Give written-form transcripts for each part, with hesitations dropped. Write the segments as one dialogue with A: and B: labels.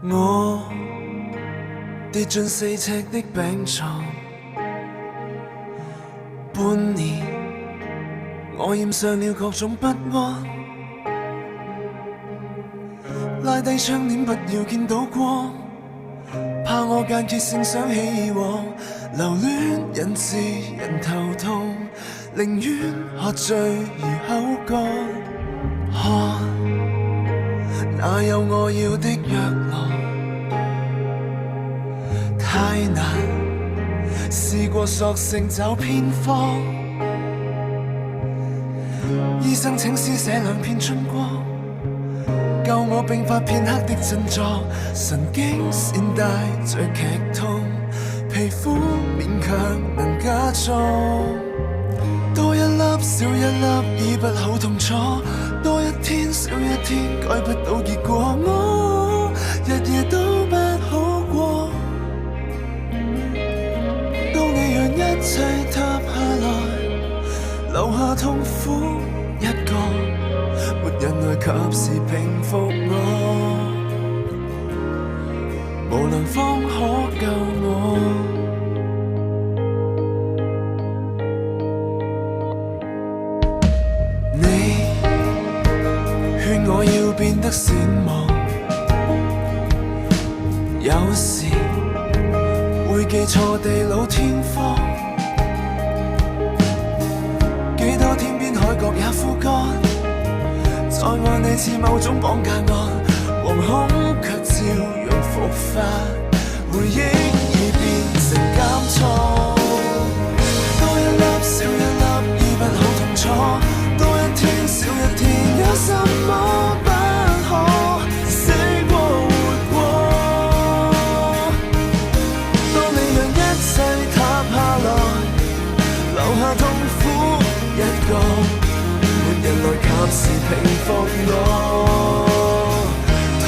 A: 我跌進4尺的病床，半年我染上了各種不安，拉低窗簾不要見到光，怕我間歇性想起以往，留戀引致人頭痛，寧願喝醉如口乾。看哪有我要的藥囊，太難，試過索性找偏方。醫生請施捨2片春光，救我並發片刻的症狀。神經線帶着劇痛，皮膚勉強能假裝。多一粒少一粒醫不好痛楚，多一天少一天改不到結果，我日夜都不好過。當你讓一切塌下來，留下痛苦一個，沒人來及時平復我，無良方可救我。我要變得善忘，有時會記錯地老天荒，幾多天邊海角也枯乾，再愛你似某種綁架案，惶恐卻照樣復發，回憶已變成監倉。多一粒少一粒醫不好痛楚，多一天少一天有什麼不可死過活過。當你讓一切塌下來，留下痛苦一個，沒人來及時平復我，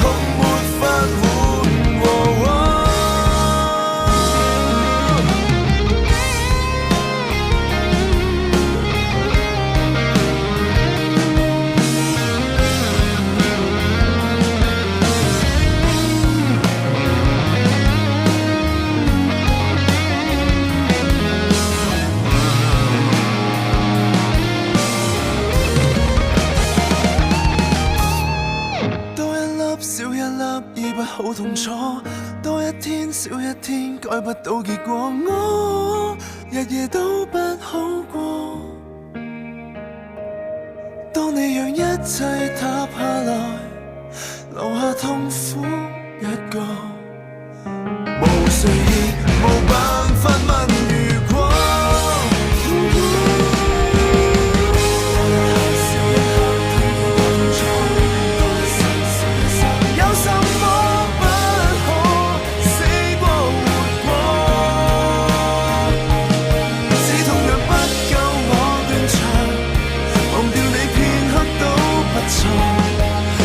A: 痛沒法緩和。好痛楚，多一天少一天改不到結果，我日夜都不好過。當你讓一切塌下來，留下痛苦一個，無誰亦無辦法問如果。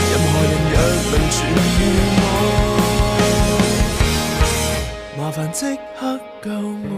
A: 任何人若能痊癒我，麻煩即刻救我。